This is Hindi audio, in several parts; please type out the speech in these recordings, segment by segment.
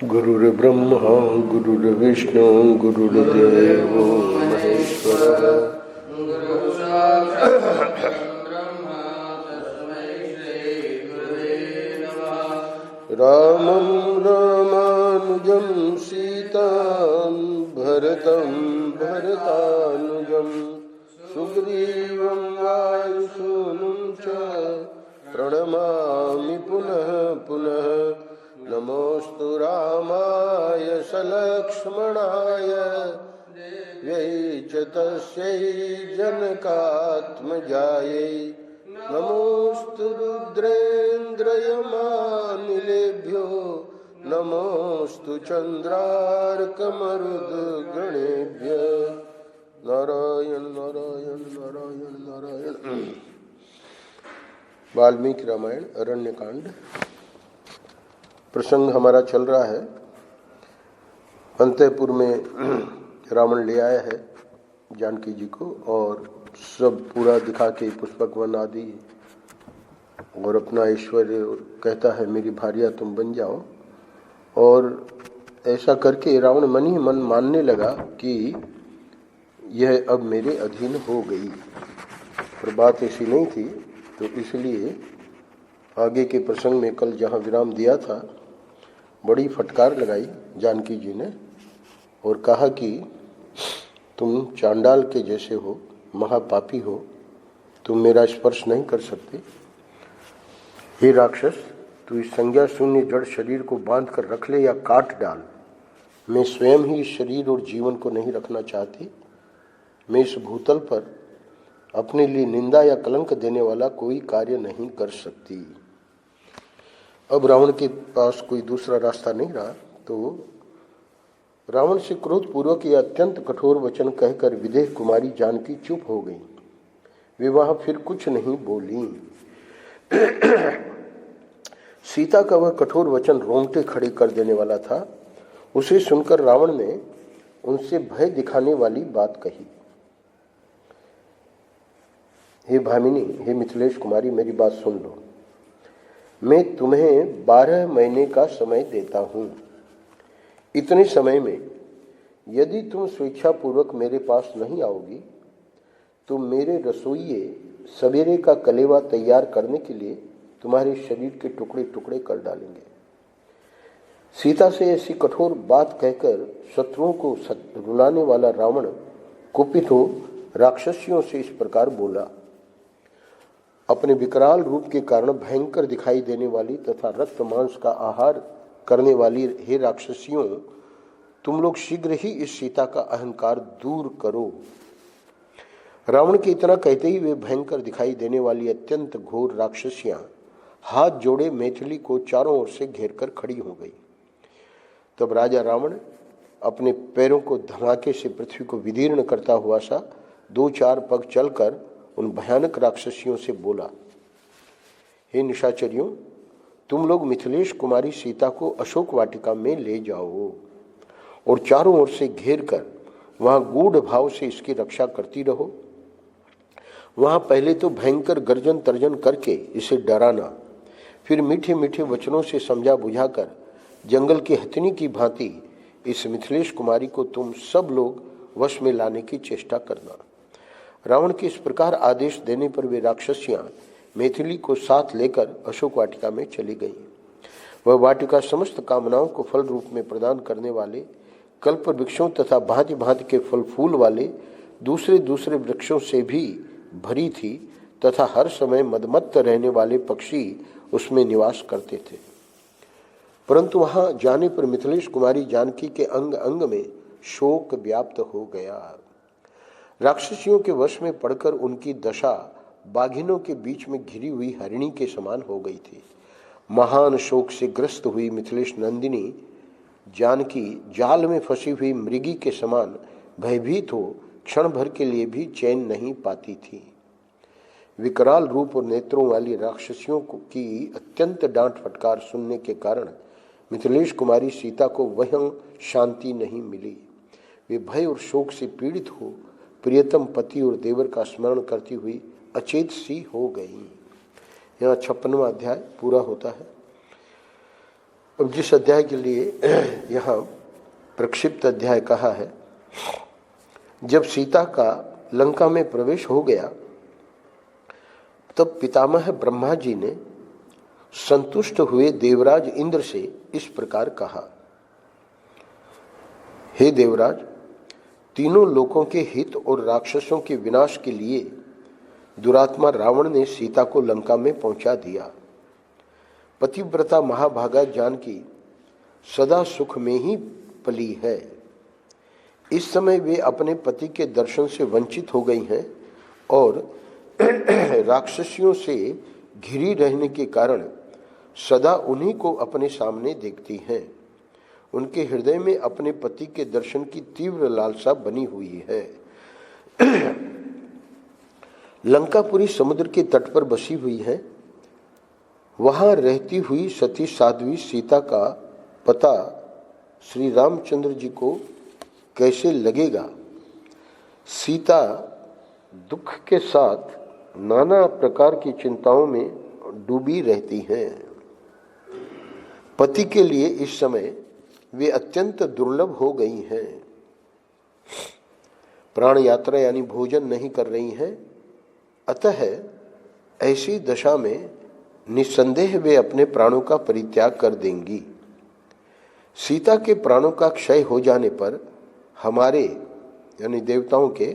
गुरुर्ब्रह्मा गुरुर्विष्णु गुरुर्देवो महेश्वरः। गुरुः साक्षात् ब्रह्म तस्मै श्रीगुरवे नमः। रामं रामानुजं सीतां भरतं भरतानुजं सुग्रीवं वायुसूनुं च प्रणमामि पुनः पुनः। नमोऽस्तु रामाय सलक्ष्मणाय देव्यै च तस्यै जनकात्मजायै। नमोऽस्तु रुद्रेन्द्रयमानिलेभ्यो नमोऽस्तु चन्द्रार्कमरुद्गणेभ्यः। नारायण नारायण नारायण नारायण। वाल्मीकि रामायण अरण्यकांड प्रसंग हमारा चल रहा है। अंतःपुर में रावण ले आया है जानकी जी को और सब पूरा दिखा के पुष्पक वन आदि और अपना ऐश्वर्य कहता है मेरी भार्या तुम बन जाओ। और ऐसा करके रावण मन ही मन मानने लगा कि यह अब मेरे अधीन हो गई। पर बात ऐसी नहीं थी, तो इसलिए आगे के प्रसंग में कल जहाँ विराम दिया था बड़ी फटकार लगाई जानकी जी ने और कहा कि तुम चांडाल के जैसे हो, महापापी हो, तुम मेरा स्पर्श नहीं कर सकते। हे राक्षस, तू इस संज्ञा शून्य जड़ शरीर को बांध कर रख ले या काट डाल। मैं स्वयं ही इस शरीर और जीवन को नहीं रखना चाहती। मैं इस भूतल पर अपने लिए निंदा या कलंक देने वाला कोई कार्य नहीं कर सकती। अब रावण के पास कोई दूसरा रास्ता नहीं रहा, तो रावण से क्रोध पूर्वक यह अत्यंत कठोर वचन कहकर विदेह कुमारी जानकी चुप हो गई। विवाह फिर कुछ नहीं बोली। सीता का वह कठोर वचन रोंगटे खड़े कर देने वाला था। उसे सुनकर रावण ने उनसे भय दिखाने वाली बात कही। हे भामिनी, हे मिथिलेश कुमारी, मेरी बात सुन लो। मैं तुम्हें 12 महीने का समय देता हूँ। इतने समय में यदि तुम स्वेच्छापूर्वक मेरे पास नहीं आओगी तो मेरे रसोइये सवेरे का कलेवा तैयार करने के लिए तुम्हारे शरीर के टुकड़े टुकड़े कर डालेंगे। सीता से ऐसी कठोर बात कहकर शत्रुओं को रुलाने वाला रावण कुपित हो राक्षसियों से इस प्रकार बोला। अपने विकराल रूप के कारण भयंकर दिखाई देने वाली तथा रक्त मांस का आहार करने वाली हे राक्षसियों, तुम लोग शीघ्र ही इस सीता का अहंकार दूर करो। रावण के इतना कहते ही वे भयंकर दिखाई देने वाली अत्यंत घोर राक्षसियां हाथ जोड़े मैथिली को चारों ओर से घेर कर खड़ी हो गई। तब राजा रावण अपने पैरों को धमाके से पृथ्वी को विदीर्ण करता हुआ सा 2-4 पग चलकर उन भयानक राक्षसियों से बोला। हे निशाचरियों, तुम लोग मिथिलेश कुमारी सीता को अशोक वाटिका में ले जाओ और चारों ओर से घेर कर वहां गूढ़ भाव से इसकी रक्षा करती रहो। वहां पहले तो भयंकर गर्जन तर्जन करके इसे डराना, फिर मीठे मीठे वचनों से समझा बुझाकर जंगल की हथिनी की भांति इस मिथिलेश कुमारी को तुम सब लोग वश में लाने की चेष्टा करना। रावण के इस प्रकार आदेश देने पर वे राक्षसियां मैथिली को साथ लेकर अशोक वाटिका में चली गईं। वह वाटिका समस्त कामनाओं को फल रूप में प्रदान करने वाले कल्प वृक्षों तथा भांति भांति के फल फूल वाले दूसरे दूसरे वृक्षों से भी भरी थी तथा हर समय मदमत्त रहने वाले पक्षी उसमें निवास करते थे। परंतु वहां जाने पर मिथिलेश कुमारी जानकी के अंग अंग में शोक व्याप्त हो गया। राक्षसियों के वश में पड़कर उनकी दशा बाघिनों के बीच में घिरी हुई हरिणी के समान हो गई थी। महान शोक से ग्रस्त हुई मिथिलेश नंदिनी जानकी जाल में फंसी हुई मृगी के समान भयभीत हो क्षण भर के लिए भी चैन नहीं पाती थी। विकराल रूप और नेत्रों वाली राक्षसियों की अत्यंत डांट फटकार सुनने के कारण मिथिलेश कुमारी सीता को वहीं शांति नहीं मिली। वे भय और शोक से पीड़ित हो प्रियतम पति और देवर का स्मरण करती हुई अचेत सी हो गई। यहाँ 56वां अध्याय पूरा होता है। अब जिस अध्याय के लिए यहाँ प्रक्षिप्त अध्याय कहा है, जब सीता का लंका में प्रवेश हो गया तब पितामह ब्रह्मा जी ने संतुष्ट हुए देवराज इंद्र से इस प्रकार कहा, हे देवराज, तीनों लोकों के हित और राक्षसों के विनाश के लिए दुरात्मा रावण ने सीता को लंका में पहुंचा दिया। पतिव्रता महाभागा जानकी सदा सुख में ही पली है। इस समय वे अपने पति के दर्शन से वंचित हो गई हैं और राक्षसियों से घिरी रहने के कारण सदा उन्हीं को अपने सामने देखती हैं। उनके हृदय में अपने पति के दर्शन की तीव्र लालसा बनी हुई है। लंकापुरी समुद्र के तट पर बसी हुई है। वहां रहती हुई सती साध्वी सीता का पता श्री रामचंद्र जी को कैसे लगेगा? सीता दुख के साथ नाना प्रकार की चिंताओं में डूबी रहती हैं। पति के लिए इस समय वे अत्यंत दुर्लभ हो गई हैं। प्राण यात्रा यानी भोजन नहीं कर रही हैं। अतः ऐसी दशा में निस्संदेह वे अपने प्राणों का परित्याग कर देंगी। सीता के प्राणों का क्षय हो जाने पर हमारे यानी देवताओं के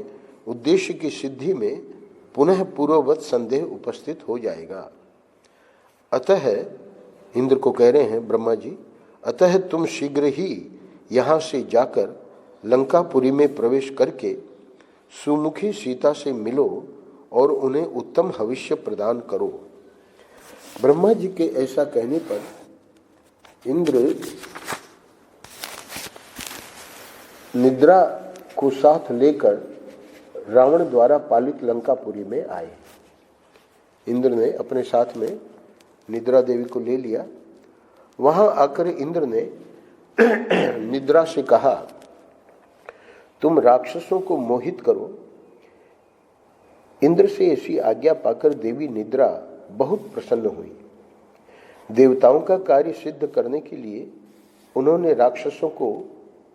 उद्देश्य की सिद्धि में पुनः पूर्ववत संदेह उपस्थित हो जाएगा। अतः इंद्र को कह रहे हैं ब्रह्मा जी, अतः तुम शीघ्र ही यहाँ से जाकर लंकापुरी में प्रवेश करके सुमुखी सीता से मिलो और उन्हें उत्तम हविष्य प्रदान करो। ब्रह्मा जी के ऐसा कहने पर इंद्र निद्रा को साथ लेकर रावण द्वारा पालित लंकापुरी में आए। इंद्र ने अपने साथ में निद्रा देवी को ले लिया। वहां आकर इंद्र ने निद्रा से कहा, तुम राक्षसों को मोहित करो। इंद्र से ऐसी आज्ञा पाकर देवी निद्रा बहुत प्रसन्न हुई। देवताओं का कार्य सिद्ध करने के लिए उन्होंने राक्षसों को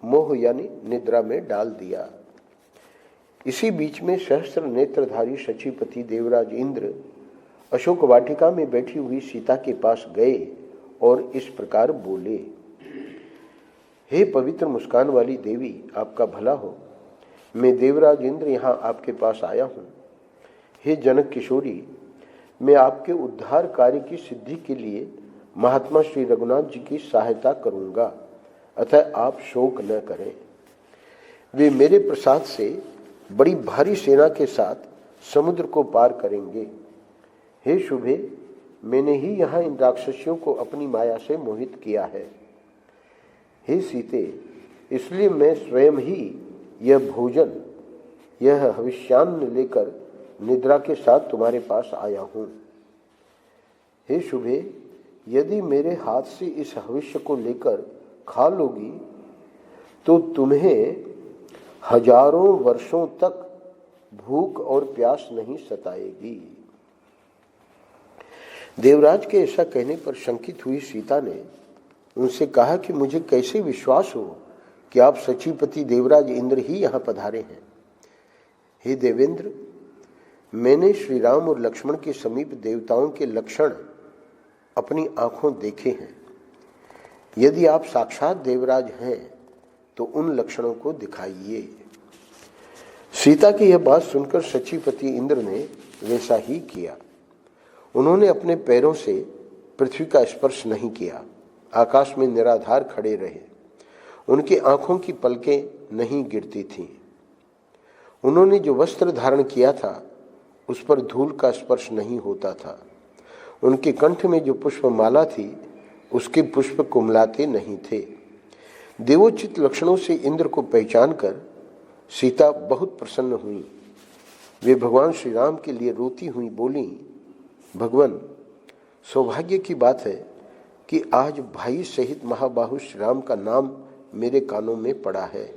मोह यानी निद्रा में डाल दिया। इसी बीच में सहस्त्र नेत्रधारी शचीपति देवराज इंद्र अशोक वाटिका में बैठी हुई सीता के पास गए और इस प्रकार बोले, हे पवित्र मुस्कान वाली देवी, आपका भला हो। मैं देवराज इंद्र यहाँ आपके पास आया हूँ। हे जनक किशोरी, मैं आपके उद्धार कार्य की सिद्धि के लिए महात्मा श्री रघुनाथ जी की सहायता करूँगा, अतः आप शोक न करें। वे मेरे प्रसाद से बड़ी भारी सेना के साथ समुद्र को पार करेंगे। हे शुभे, मैंने ही यहाँ इन राक्षसियों को अपनी माया से मोहित किया है। हे सीते, इसलिए मैं स्वयं ही यह भोजन, यह हविष्यान्न लेकर निद्रा के साथ तुम्हारे पास आया हूँ। हे शुभे, यदि मेरे हाथ से इस हविष्य को लेकर खा लोगी तो तुम्हें हजारों वर्षों तक भूख और प्यास नहीं सताएगी। देवराज के ऐसा कहने पर शंकित हुई सीता ने उनसे कहा कि मुझे कैसे विश्वास हो कि आप सचीपति देवराज इंद्र ही यहाँ पधारे हैं। हे देवेंद्र, मैंने श्री राम और लक्ष्मण के समीप देवताओं के लक्षण अपनी आंखों देखे हैं। यदि आप साक्षात देवराज हैं तो उन लक्षणों को दिखाइए। सीता की यह बात सुनकर सचीपति इंद्र ने वैसा ही किया। उन्होंने अपने पैरों से पृथ्वी का स्पर्श नहीं किया, आकाश में निराधार खड़े रहे। उनकी आंखों की पलकें नहीं गिरती थीं। उन्होंने जो वस्त्र धारण किया था उस पर धूल का स्पर्श नहीं होता था। उनके कंठ में जो पुष्पमाला थी उसके पुष्प कुमलाते नहीं थे। देवोचित लक्षणों से इंद्र को पहचान कर सीता बहुत प्रसन्न हुई। वे भगवान श्री राम के लिए रोती हुई बोली, भगवान, सौभाग्य की बात है कि आज भाई सहित महाबाहु श्री राम का नाम मेरे कानों में पड़ा है।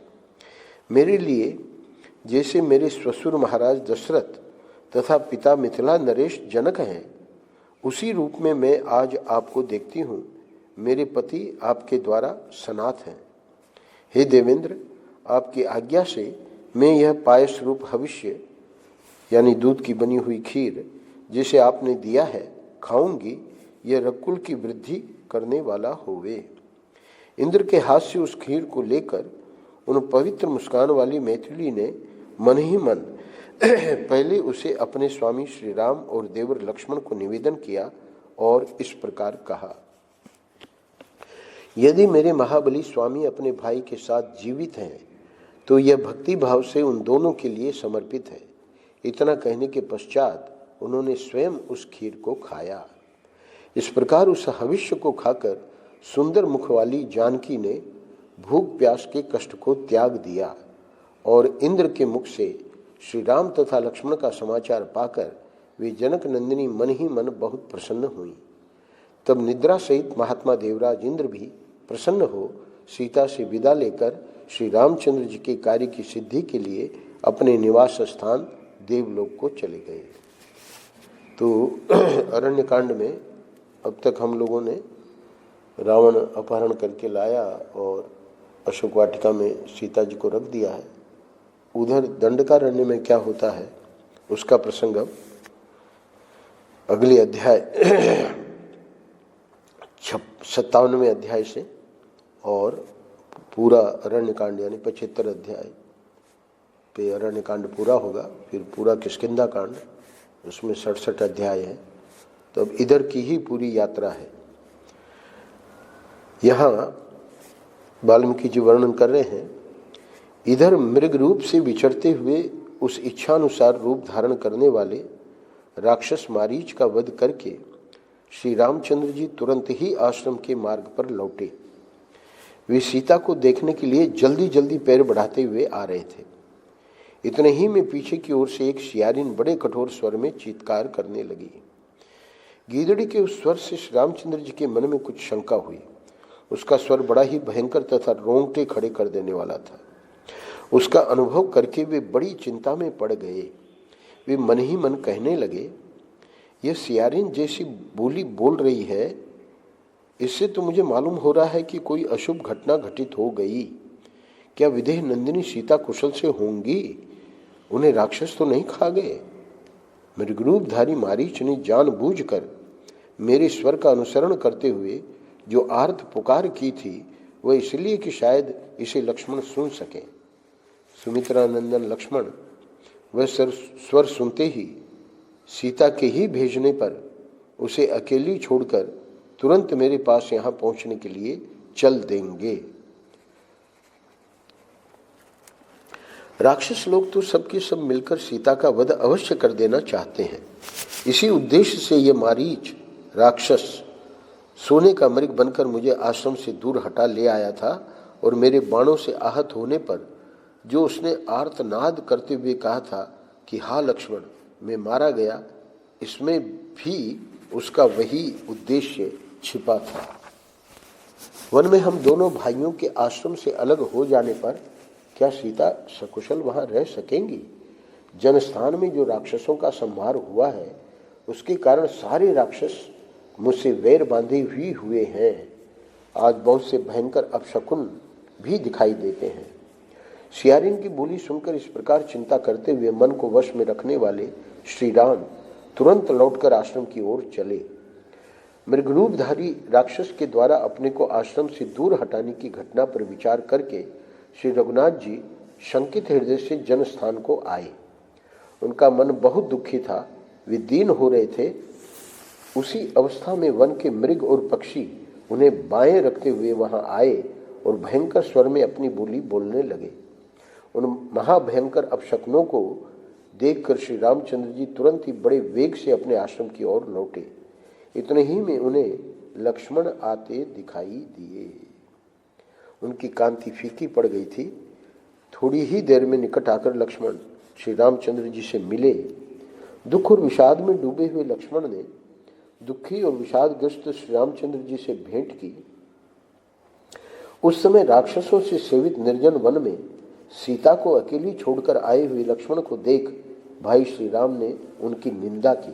मेरे लिए जैसे मेरे ससुर महाराज दशरथ तथा पिता मिथिला नरेश जनक हैं, उसी रूप में मैं आज आपको देखती हूँ। मेरे पति आपके द्वारा सनाथ हैं। हे देवेंद्र, आपकी आज्ञा से मैं यह पायस रूप हविष्य यानी दूध की बनी हुई खीर जिसे आपने दिया है खाऊंगी। यह रकुल की वृद्धि करने वाला होवे। इंद्र के हाथ से उस खीर को लेकर उन पवित्र मुस्कान वाली मैथिली ने मन ही मन पहले उसे अपने स्वामी श्री राम और देवर लक्ष्मण को निवेदन किया और इस प्रकार कहा, यदि मेरे महाबली स्वामी अपने भाई के साथ जीवित हैं तो यह भक्ति भाव से उन दोनों के लिए समर्पित है। इतना कहने के पश्चात उन्होंने स्वयं उस खीर को खाया। इस प्रकार उस हविष्य को खाकर सुंदर मुख वाली जानकी ने भूख प्यास के कष्ट को त्याग दिया और इंद्र के मुख से श्री राम तथा लक्ष्मण का समाचार पाकर वे जनक नंदिनी मन ही मन बहुत प्रसन्न हुई। तब निद्रा सहित महात्मा देवराज इंद्र भी प्रसन्न हो सीता से विदा लेकर श्री रामचंद्र जी के कार्य की सिद्धि के लिए अपने निवास स्थान देवलोक को चले गए। तो अरण्यकांड में अब तक हम लोगों ने रावण अपहरण करके लाया और अशोक वाटिका में सीता जी को रख दिया है। उधर दंडकारण्य में क्या होता है उसका प्रसंग अब अगले अध्याय 57वें अध्याय से और पूरा अरण्यकांड यानी 75 अध्याय पे अरण्यकांड पूरा होगा। फिर पूरा किष्किंधा कांड, उसमें 67 अध्याय है। तो अब इधर की ही पूरी यात्रा है। यहाँ वाल्मीकि जी वर्णन कर रहे हैं, इधर मृग रूप से विचरते हुए उस इच्छानुसार रूप धारण करने वाले राक्षस मारीच का वध करके श्री रामचंद्र जी तुरंत ही आश्रम के मार्ग पर लौटे। वे सीता को देखने के लिए जल्दी जल्दी पैर बढ़ाते हुए आ रहे थे। इतने ही में पीछे की ओर से एक सियारिन बड़े कठोर स्वर में चीत्कार करने लगी। गीदड़ी के उस स्वर से श्री रामचंद्र जी के मन में कुछ शंका हुई। उसका स्वर बड़ा ही भयंकर तथा रोंगटे खड़े कर देने वाला था। उसका अनुभव करके वे बड़ी चिंता में पड़ गए। वे मन ही मन कहने लगे, यह सियारिन जैसी बोली बोल रही है, इससे तो मुझे मालूम हो रहा है कि कोई अशुभ घटना घटित हो गई। क्या विदेह नंदिनी सीता कुशल से होंगी? उन्हें राक्षस तो नहीं खा गए? मृगरूपधारी मारीच ने जानबूझकर मेरे स्वर का अनुसरण करते हुए जो आर्त पुकार की थी वह इसलिए कि शायद इसे लक्ष्मण सुन सके। सुमित्रा नंदन लक्ष्मण वह स्वर सुनते ही सीता के ही भेजने पर उसे अकेली छोड़कर तुरंत मेरे पास यहाँ पहुँचने के लिए चल देंगे। राक्षस लोग तो सबके सब मिलकर सीता का वध अवश्य कर देना चाहते हैं। इसी उद्देश्य से ये मारीच राक्षस सोने का मृग बनकर मुझे आश्रम से दूर हटा ले आया था और मेरे बाणों से आहत होने पर जो उसने आर्तनाद करते हुए कहा था कि हाँ लक्ष्मण मैं मारा गया, इसमें भी उसका वही उद्देश्य छिपा था। वन में हम दोनों भाइयों के आश्रम से अलग हो जाने पर क्या सीता सकुशल वहां रह सकेंगी? जनस्थान में जो राक्षसों का संहार हुआ है उसके कारण सारे राक्षस मुझसे वैर बांधे हुए हैं। आज बहुत से भयंकर अपशकुन भी दिखाई देते हैं। सियारिन की बोली सुनकर इस प्रकार चिंता करते हुए मन को वश में रखने वाले श्री राम तुरंत लौटकर आश्रम की ओर चले। मृगरूपधारी राक्षस के द्वारा अपने को आश्रम से दूर हटाने की घटना पर विचार करके श्री रघुनाथ जी शंकित हृदय से जनस्थान को आए। उनका मन बहुत दुखी था, वे दीन हो रहे थे। उसी अवस्था में वन के मृग और पक्षी उन्हें बाएं रखते हुए वहां आए और भयंकर स्वर में अपनी बोली बोलने लगे। उन महाभयंकर अपशकुनों को देखकर श्री रामचंद्र जी तुरंत ही बड़े वेग से अपने आश्रम की ओर लौटे। इतने ही में उन्हें लक्ष्मण आते दिखाई दिए। उनकी कांति फीकी पड़ गई थी। थोड़ी ही देर में निकट आकर लक्ष्मण श्री रामचंद्र जी से मिले। दुख और विषाद में डूबे हुए लक्ष्मण ने दुखी और विषादग्रस्त श्री रामचंद्र जी से भेंट की। उस समय राक्षसों से सेवित निर्जन वन में सीता को अकेली छोड़कर आए हुए लक्ष्मण को देख भाई श्री राम ने उनकी निंदा की।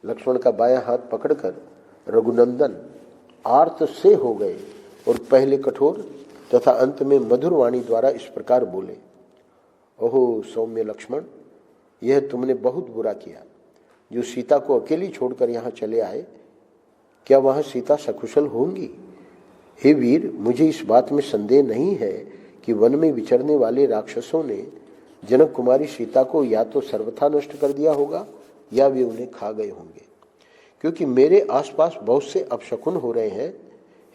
लक्ष्मण का बायां हाथ पकड़कर रघुनंदन आर्त से हो गए और पहले कठोर तथा अंत में मधुर वाणी द्वारा इस प्रकार बोले, ओहो सौम्य लक्ष्मण, यह तुमने बहुत बुरा किया जो सीता को अकेली छोड़कर यहाँ चले आए। क्या वहाँ सीता सकुशल होंगी? हे वीर, मुझे इस बात में संदेह नहीं है कि वन में विचरने वाले राक्षसों ने जनक कुमारी सीता को या तो सर्वथा नष्ट कर दिया होगा या वे उन्हें खा गए होंगे, क्योंकि मेरे आसपास बहुत से अपशकुन हो रहे हैं।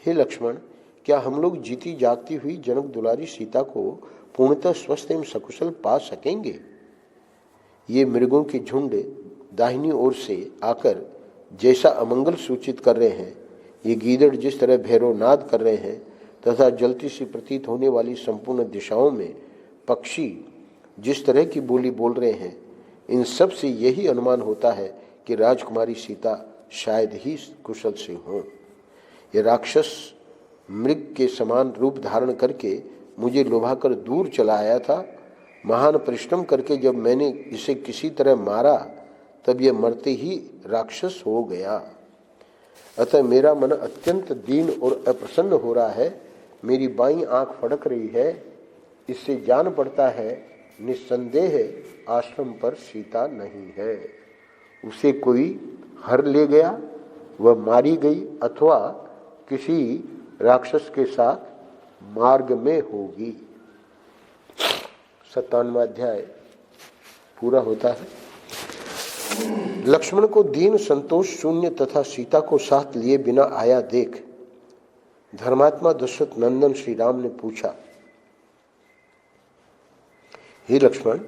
हे लक्ष्मण, क्या हम लोग जीती जागती हुई जनक दुलारी सीता को पूर्णतः स्वस्थ एवं सकुशल पा सकेंगे? ये मृगों के झुंड दाहिनी ओर से आकर जैसा अमंगल सूचित कर रहे हैं, ये गीदड़ जिस तरह भैरवनाद कर रहे हैं तथा जलती सी प्रतीत होने वाली संपूर्ण दिशाओं में पक्षी जिस तरह की बोली बोल रहे हैं, इन सब से यही अनुमान होता है कि राजकुमारी सीता शायद ही कुशल से हों। ये राक्षस मृग के समान रूप धारण करके मुझे लुभाकर दूर चला आया था। महान परिश्रम करके जब मैंने इसे किसी तरह मारा तब यह मरते ही राक्षस हो गया। अतः मेरा मन अत्यंत दीन और अप्रसन्न हो रहा है। मेरी बाईं आंख फड़क रही है। इससे जान पड़ता है निस्संदेह आश्रम पर सीता नहीं है। उसे कोई हर ले गया, वह मारी गई अथवा किसी राक्षस के साथ मार्ग में होगी। 97वां अध्याय पूरा होता है। लक्ष्मण को दीन संतोष शून्य तथा सीता को साथ लिए बिना आया देख धर्मात्मा दशरथ नंदन श्री राम ने पूछा, हे लक्ष्मण,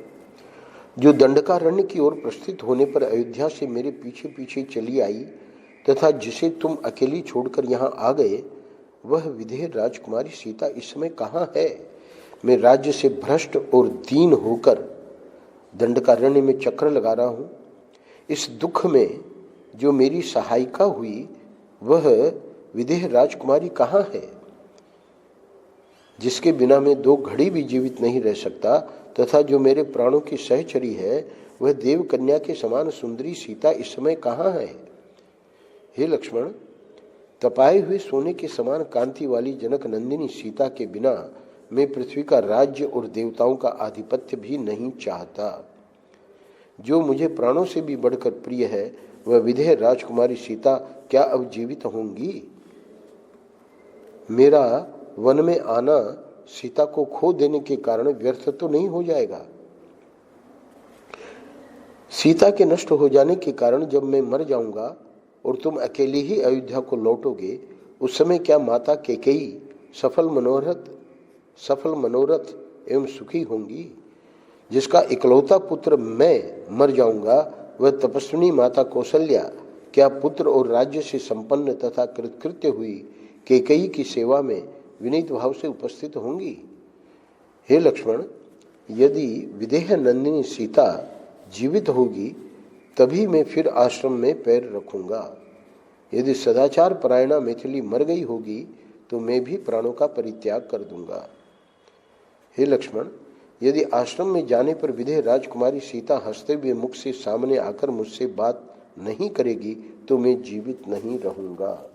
जो दंडकारण्य की ओर प्रस्थित होने पर अयोध्या से मेरे पीछे पीछे चली आई तथा जिसे तुम अकेली छोड़कर यहाँ आ गए, वह विधेय राजकुमारी सीता इस समय कहाँ है? मैं राज्य से भ्रष्ट और दीन होकर दंडकारण्य में चक्र लगा रहा हूँ। इस दुख में जो मेरी सहायिका हुई, वह विदेह राजकुमारी कहाँ है, जिसके बिना मैं 2 घड़ी भी जीवित नहीं रह सकता, तथा जो मेरे प्राणों की सहचरी है, वह देव कन्या के समान सुंदरी सीता इस समय कहाँ है? हे लक्ष्मण, तपाए हुए सोने के समान कांति वाली जनक नंदिनी सीता के बिना मैं पृथ्वी का राज्य और देवताओं का आधिपत्य भी नहीं चाहता। जो मुझे प्राणों से भी बढ़कर प्रिय है, वह विधेय राजकुमारी सीता क्या अब जीवित होंगी? मेरा वन में आना सीता को खो देने के कारण व्यर्थ तो नहीं हो जाएगा? सीता के नष्ट हो जाने के कारण जब मैं मर जाऊंगा और तुम अकेले ही अयोध्या को लौटोगे, उस समय क्या माता कैकेयी सफल मनोरथ एवं सुखी होंगी? जिसका इकलौता पुत्र मैं मर जाऊंगा, वह तपस्विनी माता कौशल्या क्या पुत्र और राज्य से संपन्न तथा कृतकृत्य हुई कैकेयी की सेवा में विनीत भाव से उपस्थित होंगी? हे लक्ष्मण, यदि विदेह नंदिनी सीता जीवित होगी तभी मैं फिर आश्रम में पैर रखूंगा। यदि सदाचार परायणा मैथिली मर गई होगी तो मैं भी प्राणों का परित्याग कर दूंगा। हे लक्ष्मण, यदि आश्रम में जाने पर विदेह राजकुमारी सीता हंसते हुए मुख से सामने आकर मुझसे बात नहीं करेगी तो मैं जीवित नहीं रहूंगा।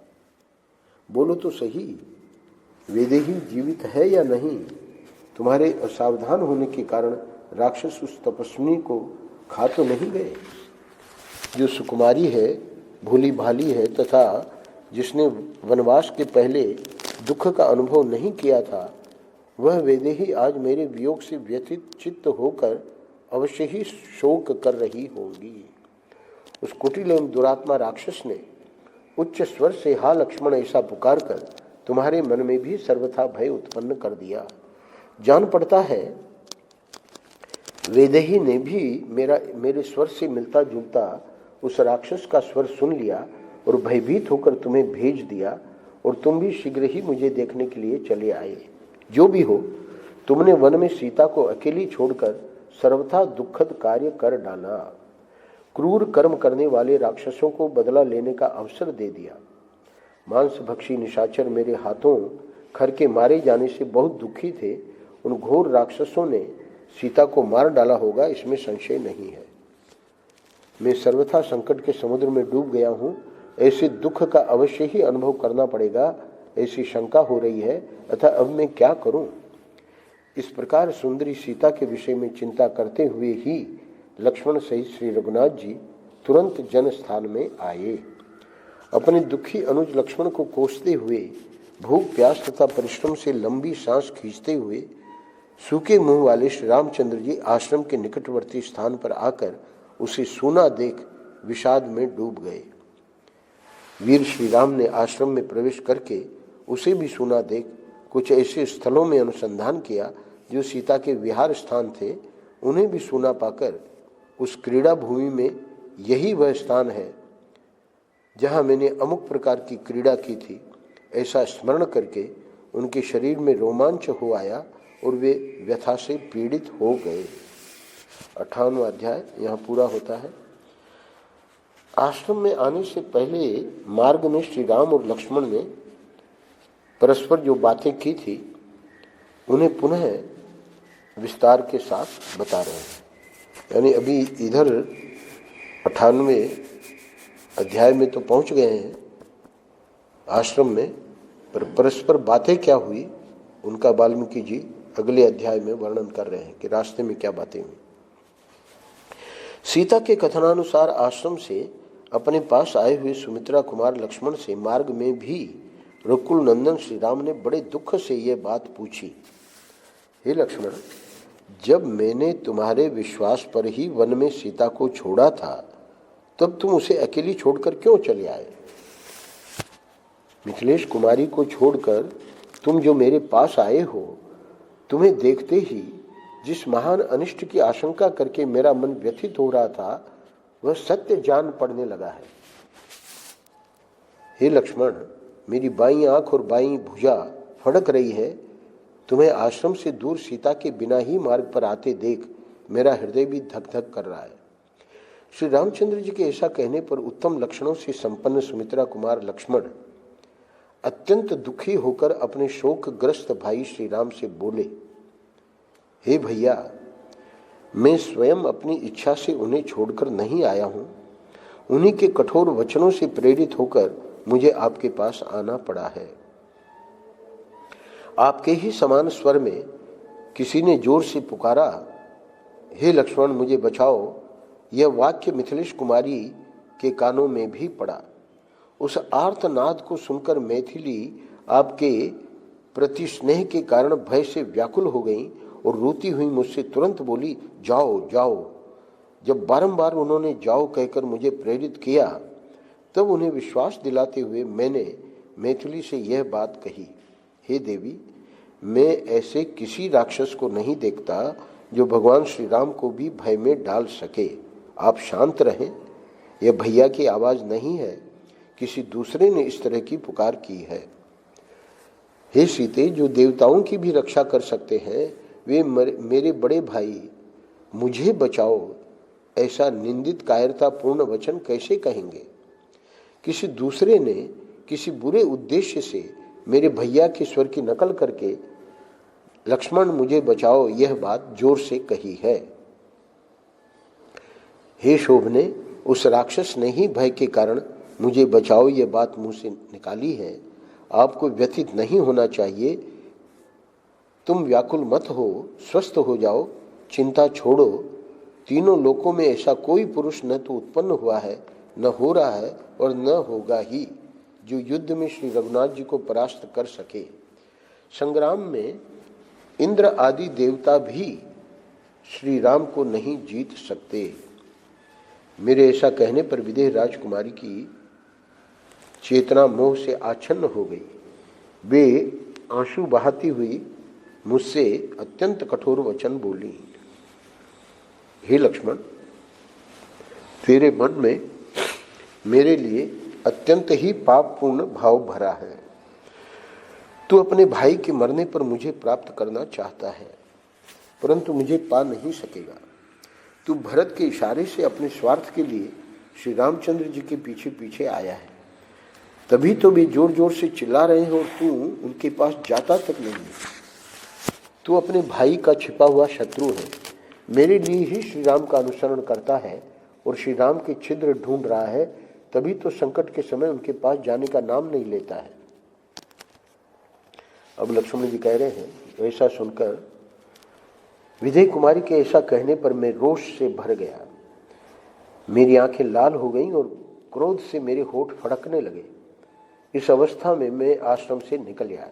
बोलो तो सही, वैदेही जीवित है या नहीं? तुम्हारे असावधान होने के कारण राक्षस उस तपस्विनी को खा तो नहीं गए, जो सुकुमारी है, भोली भाली है तथा जिसने वनवास के पहले दुख का अनुभव नहीं किया था? वह वैदेही आज मेरे वियोग से व्यथित चित्त होकर अवश्य ही शोक कर रही होगी। उस कुटिल एवं दुरात्मा राक्षस ने उच्च स्वर से हा लक्ष्मण ऐसा पुकार कर तुम्हारे मन में भी सर्वथा भय उत्पन्न कर दिया। जान पड़ता है वैदेही ने भी मेरे स्वर से मिलता जुलता उस राक्षस का स्वर सुन लिया और भयभीत होकर तुम्हें भेज दिया और तुम भी शीघ्र ही मुझे देखने के लिए चले आए। जो भी हो, तुमने वन में सीता को अकेली छोड़कर सर्वथा दुखद कार्य कर डाला। क्रूर कर्म करने वाले राक्षसों को बदला लेने का अवसर दे दिया। मांसभक्षी निशाचर मेरे हाथों खर के मारे जाने से बहुत दुखी थे। उन घोर राक्षसों ने सीता को मार डाला होगा, इसमें संशय नहीं है। मैं सर्वथा संकट के समुद्र में डूब गया हूँ। ऐसे दुख का अवश्य ही अनुभव करना पड़ेगा, ऐसी शंका हो रही है, अतः अब मैं क्या करूं? इस प्रकार सुंदरी सीता के विषय में चिंता करते हुए ही लक्ष्मण सहित श्री रघुनाथ जी तुरंत जन स्थान में आए। अपने दुखी अनुज लक्ष्मण को कोसते हुए, भूख प्यास तथा परिश्रम से लंबी सांस खींचते हुए सूखे मुंह वाले श्री रामचंद्र जी आश्रम के निकटवर्ती स्थान पर आकर उसे सूना देख विषाद में डूब गए। वीर श्री राम ने आश्रम में प्रवेश करके उसे भी सूना देख कुछ ऐसे स्थलों में अनुसंधान किया जो सीता के विहार स्थान थे। उन्हें भी सूना पाकर उस क्रीड़ा भूमि में यही वह स्थान है जहां मैंने अमुक प्रकार की क्रीड़ा की थी, ऐसा स्मरण करके उनके शरीर में रोमांच हो आया और वे व्यथा से पीड़ित हो गए। 58वां अध्याय यहाँ पूरा होता है। आश्रम में आने से पहले मार्ग में श्री राम और लक्ष्मण ने परस्पर जो बातें की थी उन्हें पुनः विस्तार के साथ बता रहे हैं। यानी अभी इधर 98वें अध्याय में तो पहुंच गए हैं आश्रम में, पर परस्पर बातें क्या हुई उनका वाल्मीकि जी अगले अध्याय में वर्णन कर रहे हैं कि रास्ते में क्या बातें हुई। सीता के कथनानुसार आश्रम से अपने पास आए हुए सुमित्रा कुमार लक्ष्मण से मार्ग में भी रघुकुल नंदन श्री राम ने बड़े दुख से यह बात पूछी, हे लक्ष्मण, जब मैंने तुम्हारे विश्वास पर ही वन में सीता को छोड़ा था तब तुम उसे अकेली छोड़कर क्यों चले आए? मिथिलेश कुमारी को छोड़कर तुम जो मेरे पास आए हो, तुम्हें देखते ही जिस महान अनिष्ट की आशंका करके मेरा मन व्यथित हो रहा था वह सत्य जान पड़ने लगा है। हे लक्ष्मण, मेरी बाईं आंख और बाईं भुजा फड़क रही है। तुम्हें आश्रम से दूर सीता के बिना ही मार्ग पर आते देख मेरा हृदय भी धक धक कर रहा है। श्री रामचंद्र जी के ऐसा कहने पर उत्तम लक्षणों से संपन्न सुमित्रा कुमार लक्ष्मण अत्यंत दुखी होकर अपने शोकग्रस्त भाई श्री राम से बोले, हे भैया, मैं स्वयं अपनी इच्छा से उन्हें छोड़कर नहीं आया हूं। उन्हीं के कठोर वचनों से प्रेरित होकर मुझे आपके पास आना पड़ा है। आपके ही समान स्वर में किसी ने जोर से पुकारा, हे लक्ष्मण, मुझे बचाओ। यह वाक्य मिथिलेश कुमारी के कानों में भी पड़ा। उस आर्तनाद को सुनकर मैथिली आपके प्रति स्नेह के कारण भय से व्याकुल हो गई और रोती हुई मुझसे तुरंत बोली, जाओ जाओ। जब बारंबार उन्होंने जाओ कहकर मुझे प्रेरित किया तब उन्हें विश्वास दिलाते हुए मैंने मैथिली से यह बात कही, हे देवी, मैं ऐसे किसी राक्षस को नहीं देखता जो भगवान श्री राम को भी भय में डाल सके। आप शांत रहें, यह भैया की आवाज नहीं है, किसी दूसरे ने इस तरह की पुकार की है। हे सीते, जो देवताओं की भी रक्षा कर सकते हैं वे मेरे बड़े भाई मुझे बचाओ ऐसा निंदित कायरतापूर्ण वचन कैसे कहेंगे? किसी दूसरे ने किसी बुरे उद्देश्य से मेरे भैया के स्वर की नकल करके लक्ष्मण मुझे बचाओ यह बात जोर से कही है। हे शोभने, उस राक्षस ने ही भय के कारण मुझे बचाओ यह बात मुंह से निकाली है। आपको व्यथित नहीं होना चाहिए। तुम व्याकुल मत हो, स्वस्थ हो जाओ, चिंता छोड़ो। तीनों लोकों में ऐसा कोई पुरुष न तो उत्पन्न हुआ है, न हो रहा है और न होगा ही जो युद्ध में श्री रघुनाथ जी को परास्त कर सके। संग्राम में इंद्र आदि देवता भी श्री राम को नहीं जीत सकते। मेरे ऐसा कहने पर विदेह राजकुमारी की चेतना मोह से आच्छन्न हो गई। वे आंसू बहाती हुई मुझसे अत्यंत कठोर वचन बोली, हे लक्ष्मण, तेरे मन में मेरे लिए अत्यंत ही पापपूर्ण भाव भरा है। तू अपने भाई के मरने पर मुझे प्राप्त करना चाहता है, परंतु मुझे पा नहीं सकेगा। तू भरत के इशारे से अपने स्वार्थ के लिए श्री रामचंद्र जी के पीछे पीछे आया है, तभी तो वे जोर जोर से चिल्ला रहे हैं और तू उनके पास जाता तक नहीं है। तू अपने भाई का छिपा हुआ शत्रु है, मेरे लिए ही श्री राम का अनुसरण करता है और श्री राम के छिद्र ढूंढ रहा है तभी तो संकट के समय उनके पास जाने का नाम नहीं लेता है। अब लक्ष्मण जी कह रहे हैं, ऐसा सुनकर विजय कुमारी के ऐसा कहने पर मैं रोष से भर गया। मेरी आंखें लाल हो गईं और क्रोध से मेरे होठ फड़कने लगे। इस अवस्था में मैं आश्रम से निकल आया।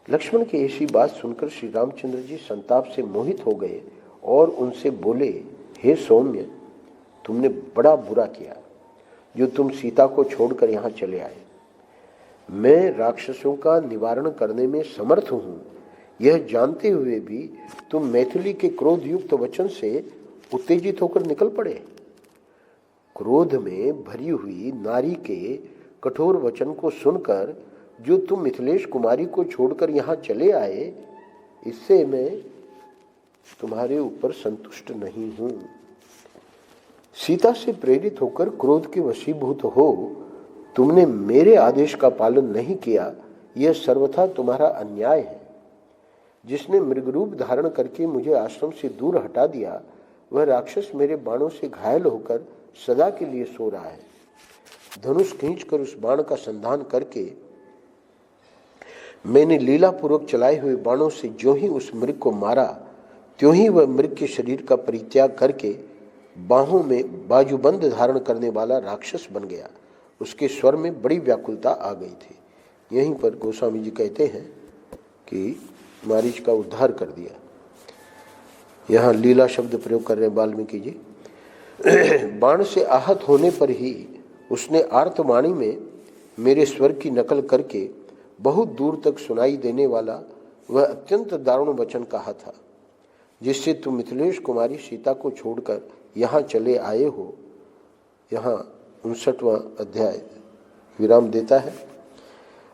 लक्ष्मण की ऐसी बात सुनकर श्री रामचंद्र जी संताप से मोहित हो गए और उनसे बोले, हे सौम्य, तुमने बड़ा बुरा किया जो तुम सीता को छोड़कर यहाँ चले आए। मैं राक्षसों का निवारण करने में समर्थ हूँ, यह जानते हुए भी तुम मैथिली के क्रोध युक्त वचन से उत्तेजित होकर निकल पड़े। क्रोध में भरी हुई नारी के कठोर वचन को सुनकर जो तुम मिथिलेश कुमारी को छोड़कर यहाँ चले आए, इससे मैं तुम्हारे ऊपर संतुष्ट नहीं हूं। सीता से प्रेरित होकर क्रोध के वशीभूत हो तुमने मेरे आदेश का पालन नहीं किया, यह सर्वथा तुम्हारा अन्याय है। जिसने मृगरूप धारण करके मुझे आश्रम से दूर हटा दिया, वह राक्षस मेरे बाणों से घायल होकर सदा के लिए सो रहा है। धनुष खींचकर उस बाण का संधान करके मैंने लीलापूर्वक चलाए हुए बाणों से जो ही उस मृग को मारा, त्यों ही वह मृग के शरीर का परित्याग करके बाहों में बाजूबंद धारण करने वाला राक्षस बन गया। उसके स्वर में बड़ी व्याकुलता आ गई थी। यहीं पर गोस्वामी जी कहते हैं कि मारीच का उद्धार कर दिया। यहाँ लीला शब्द प्रयोग कर रहे हैं वाल्मीकि जी। बाण से आहत होने पर ही उसने आर्तवाणी में मेरे स्वर की नकल करके बहुत दूर तक सुनाई देने वाला वह अत्यंत दारुण वचन कहा था, जिससे तुम मिथिलेश कुमारी सीता को छोड़कर यहाँ चले आए हो। यहाँ 59वां अध्याय विराम देता है।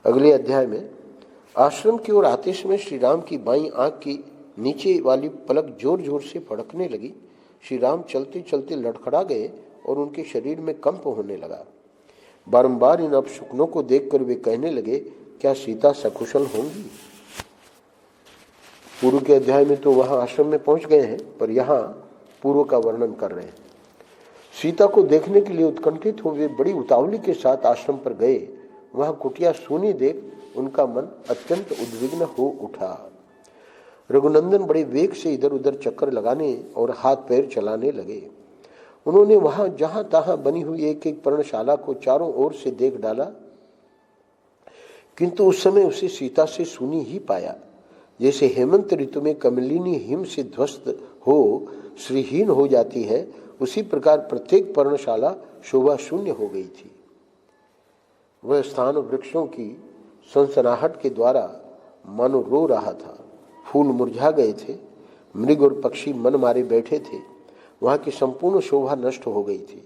अगले अध्याय में आश्रम की ओर आते समय श्री राम की बाईं आंख की नीचे वाली पलक जोर जोर से फड़कने लगी। श्री राम चलते चलते लड़खड़ा गए और उनके शरीर में कंप होने लगा। बारंबार इन अपशकुनों को देखकर वे कहने लगे, क्या सीता सकुशल होंगी? पूर्व के अध्याय में तो वहां आश्रम में पहुंच गए हैं, पर यहाँ पूर्व का वर्णन कर रहे हैं। सीता को देखने के लिए उत्कंठित हुए बड़ी उतावली के साथ आश्रम पर गए। वहां कुटिया सूनी देख उनका मन अत्यंत उद्विग्न हो उठा। रघुनंदन बड़े वेग से इधर उधर चक्कर लगाने और हाथ पैर चलाने लगे। उन्होंने वहां जहां तहां बनी हुई एक एक पर्णशाला को चारों ओर से देख डाला, किंतु उस समय उसे सीता से सूनी ही पाया। जैसे हेमंत ऋतु में कमलिनी हिम से ध्वस्त हो श्रीहीन हो जाती है, उसी प्रकार प्रत्येक पर्णशाला शोभा शून्य हो गई थी। वह स्थान वृक्षों की सनसनाहट के द्वारा मानो रो रहा था। फूल मुरझा गए थे, मृग और पक्षी मन मारे बैठे थे। वहां की संपूर्ण शोभा नष्ट हो गई थी।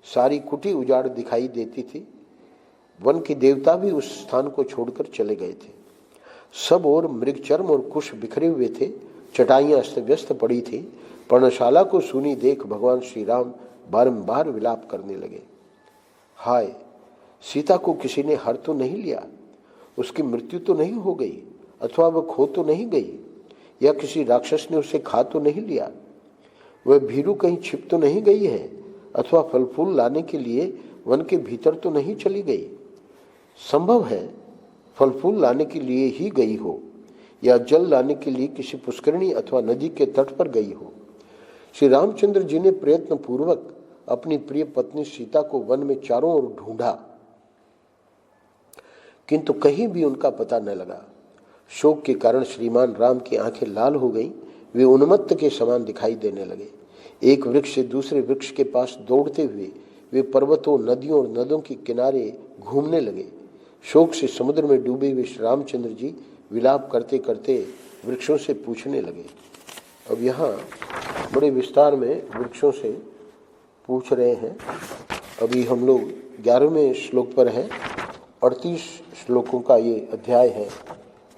सारी कुटी उजाड़ दिखाई देती थी। वन के देवता भी उस स्थान को छोड़कर चले गए थे। सब ओर मृगचर्म और कुश बिखरे हुए थे। चटाइयां अस्त व्यस्त पड़ी थी। पर्णशाला को सुनी देख भगवान श्री राम बारंबार विलाप करने लगे। हाय, सीता को किसी ने हर तो नहीं लिया, उसकी मृत्यु तो नहीं हो गई, अथवा वह खो तो नहीं गई, या किसी राक्षस ने उसे खा तो नहीं लिया, वह भीरू कहीं छिप तो नहीं गई है, अथवा फल फूल लाने के लिए वन के भीतर तो नहीं चली गई। संभव है फल फूल लाने के लिए ही गई हो, या जल लाने के लिए किसी पुष्करणी अथवा नदी के तट पर गई हो। श्री रामचंद्र जी ने प्रयत्न पूर्वक अपनी प्रिय पत्नी सीता को वन में चारों ओर ढूंढा, किंतु कहीं भी उनका पता न लगा। शोक के कारण श्रीमान राम की आंखें लाल हो गईं। वे उन्मत्त के समान दिखाई देने लगे। एक वृक्ष से दूसरे वृक्ष के पास दौड़ते हुए वे पर्वतों, नदियों और नदों के किनारे घूमने लगे। शोक से समुद्र में डूबे हुए श्री रामचंद्र जी विलाप करते करते वृक्षों से पूछने लगे। अब यहाँ बड़े विस्तार में वृक्षों से पूछ रहे हैं। अभी हम लोग 11वें श्लोक पर हैं। 38 श्लोकों का ये अध्याय है।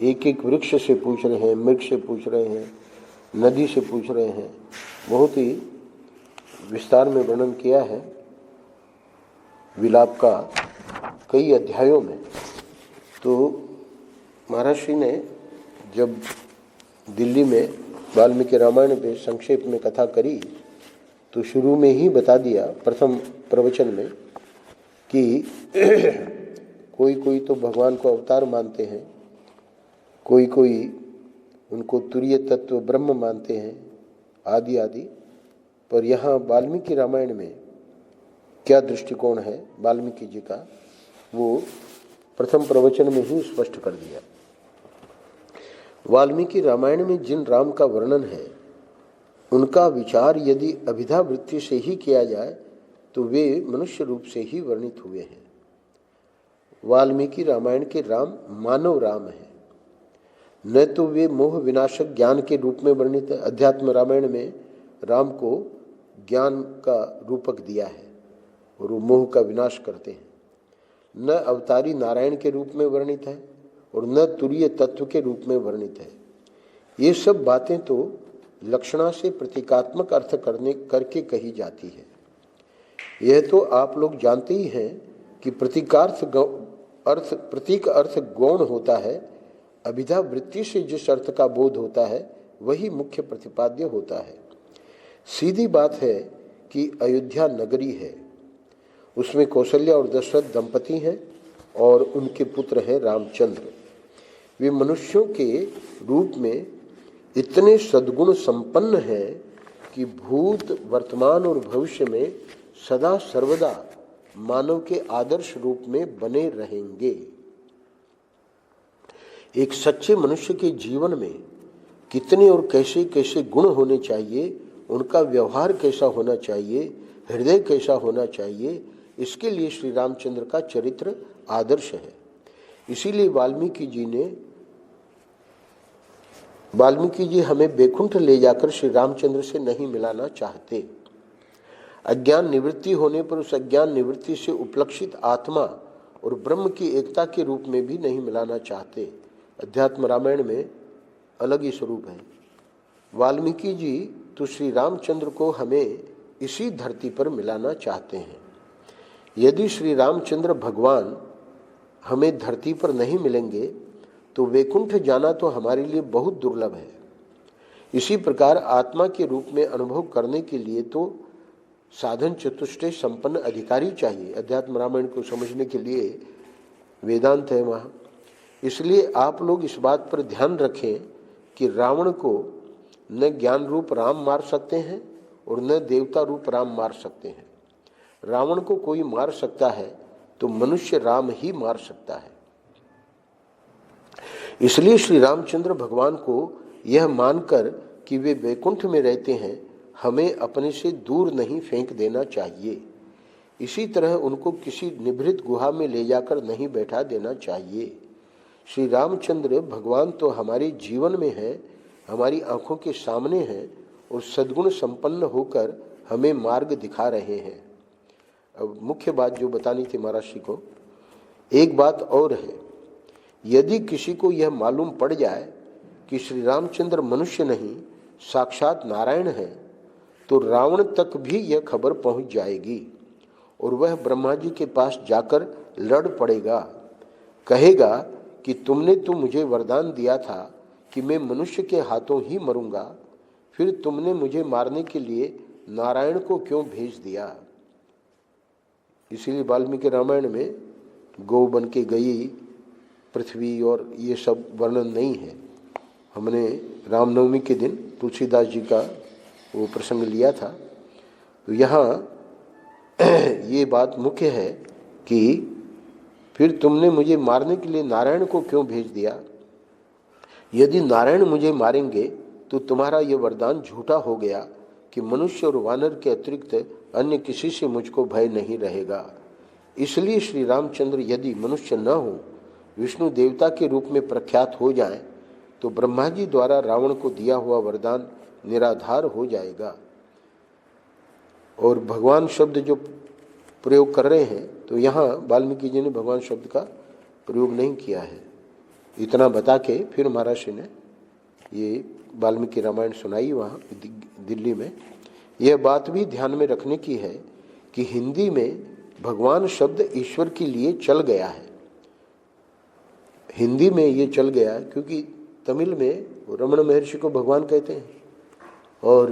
एक एक वृक्ष से पूछ रहे हैं, मृग से पूछ रहे हैं, नदी से पूछ रहे हैं। बहुत ही विस्तार में वर्णन किया है विलाप का कई अध्यायों में। तो महर्षि ने जब दिल्ली में वाल्मीकि रामायण पे संक्षेप में कथा करी, तो शुरू में ही बता दिया प्रथम प्रवचन में कि कोई कोई तो भगवान को अवतार मानते हैं, कोई कोई उनको तुरीय तत्व ब्रह्म मानते हैं, आदि आदि। पर यहाँ वाल्मीकि रामायण में क्या दृष्टिकोण है वाल्मीकि जी का, वो प्रथम प्रवचन में ही स्पष्ट कर दिया। वाल्मीकि रामायण में जिन राम का वर्णन है उनका विचार यदि अभिधा वृत्ति से ही किया जाए तो वे मनुष्य रूप से ही वर्णित हुए हैं। वाल्मीकि रामायण के राम मानव राम है, न तो वे मोह विनाशक ज्ञान के रूप में वर्णित है। अध्यात्म रामायण में राम को ज्ञान का रूपक दिया है और वो मोह का विनाश करते हैं। न अवतारी नारायण के रूप में वर्णित है और न तुरीय तत्व के रूप में वर्णित है। ये सब बातें तो लक्षणा से प्रतीकात्मक अर्थ करके कही जाती है। यह तो आप लोग जानते ही हैं कि प्रतीक अर्थ गौण होता है। अभिधा वृत्ति से जिस अर्थ का बोध होता है वही मुख्य प्रतिपाद्य होता है। सीधी बात है कि अयोध्या नगरी है, उसमें कौशल्या और दशरथ दंपति हैं और उनके पुत्र हैं रामचंद्र। वे मनुष्यों के रूप में इतने सद्गुण संपन्न हैं कि भूत वर्तमान और भविष्य में सदा सर्वदा मानव के आदर्श रूप में बने रहेंगे। एक सच्चे मनुष्य के जीवन में कितने और कैसे कैसे गुण होने चाहिए, उनका व्यवहार कैसा होना चाहिए, हृदय कैसा होना चाहिए, इसके लिए श्री रामचंद्र का चरित्र आदर्श है। इसीलिए वाल्मीकि जी हमें बैकुंठ ले जाकर श्री रामचंद्र से नहीं मिलाना चाहते। अज्ञान निवृत्ति होने पर उस अज्ञान निवृत्ति से उपलक्षित आत्मा और ब्रह्म की एकता के रूप में भी नहीं मिलाना चाहते। अध्यात्म रामायण में अलग ही स्वरूप है। वाल्मीकि जी तो श्री रामचंद्र को हमें इसी धरती पर मिलाना चाहते हैं। यदि श्री रामचंद्र भगवान हमें धरती पर नहीं मिलेंगे तो वैकुंठ जाना तो हमारे लिए बहुत दुर्लभ है। इसी प्रकार आत्मा के रूप में अनुभव करने के लिए तो साधन चतुष्टय संपन्न अधिकारी चाहिए। अध्यात्म रामायण को समझने के लिए वेदांत है वहाँ। इसलिए आप लोग इस बात पर ध्यान रखें कि रावण को न ज्ञान रूप राम मार सकते हैं और न देवता रूप राम मार सकते हैं। रावण को कोई मार सकता है तो मनुष्य राम ही मार सकता है। इसलिए श्री रामचंद्र भगवान को यह मानकर कि वे वैकुंठ में रहते हैं हमें अपने से दूर नहीं फेंक देना चाहिए। इसी तरह उनको किसी निभृत गुहा में ले जाकर नहीं बैठा देना चाहिए। श्री रामचंद्र भगवान तो हमारे जीवन में है, हमारी आंखों के सामने हैं और सद्गुण संपन्न होकर हमें मार्ग दिखा रहे हैं। अब मुख्य बात जो बतानी थी महाराज जी को, एक बात और है। यदि किसी को यह मालूम पड़ जाए कि श्री रामचंद्र मनुष्य नहीं साक्षात नारायण है तो रावण तक भी यह खबर पहुंच जाएगी और वह ब्रह्मा जी के पास जाकर लड़ पड़ेगा। कहेगा कि तुमने तो मुझे वरदान दिया था कि मैं मनुष्य के हाथों ही मरूंगा, फिर तुमने मुझे मारने के लिए नारायण को क्यों भेज दिया। इसीलिए वाल्मीकि रामायण में गौ बन के गई, पृथ्वी और ये सब वर्णन नहीं है। हमने रामनवमी के दिन तुलसीदास जी का वो प्रसंग लिया था। तो यहाँ ये बात मुख्य है कि फिर तुमने मुझे मारने के लिए नारायण को क्यों भेज दिया। यदि नारायण मुझे मारेंगे तो तुम्हारा ये वरदान झूठा हो गया कि मनुष्य और वानर के अतिरिक्त अन्य किसी से मुझको भय नहीं रहेगा। इसलिए श्री रामचंद्र यदि मनुष्य न हो, विष्णु देवता के रूप में प्रख्यात हो जाएं, तो ब्रह्मा जी द्वारा रावण को दिया हुआ वरदान निराधार हो जाएगा। और भगवान शब्द जो प्रयोग कर रहे हैं तो यहाँ वाल्मीकि जी ने भगवान शब्द का प्रयोग नहीं किया है। इतना बता के फिर महाराज ने ये वाल्मीकि रामायण सुनाई वहाँ दिल्ली में। यह बात भी ध्यान में रखने की है कि हिंदी में भगवान शब्द ईश्वर के लिए चल गया है। हिंदी में ये चल गया क्योंकि तमिल में रमण महर्षि को भगवान कहते हैं और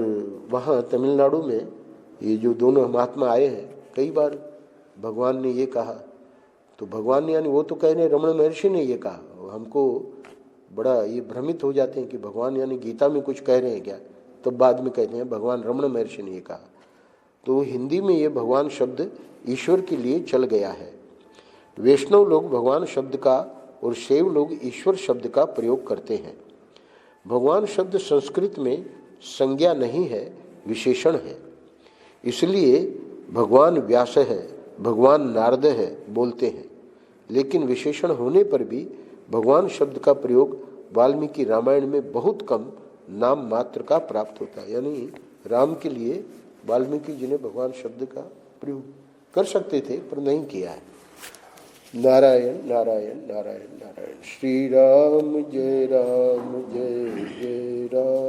वहाँ तमिलनाडु में ये जो दोनों महात्मा आए हैं कई बार भगवान ने ये कहा, तो भगवान यानी वो तो कह रहे रमण महर्षि ने ये कहा। हमको बड़ा ये भ्रमित हो जाते हैं कि भगवान यानी गीता में कुछ कह रहे हैं क्या, तो बाद में कहते हैं भगवान रमण महर्षि ने ये कहा। तो हिंदी में ये भगवान शब्द ईश्वर के लिए चल गया है। वैष्णव लोग भगवान शब्द का और शैव लोग ईश्वर शब्द का प्रयोग करते हैं। भगवान शब्द संस्कृत में संज्ञा नहीं है, विशेषण है। इसलिए भगवान व्यास है, भगवान नारद है बोलते हैं, लेकिन विशेषण होने पर भी भगवान शब्द का प्रयोग वाल्मीकि रामायण में बहुत कम नाम मात्र का प्राप्त होता है। यानी राम के लिए वाल्मीकि जी ने भगवान शब्द का प्रयोग कर सकते थे पर नहीं किया है। नारायण नारायण नारायण नारायण। श्री राम जय जय राम।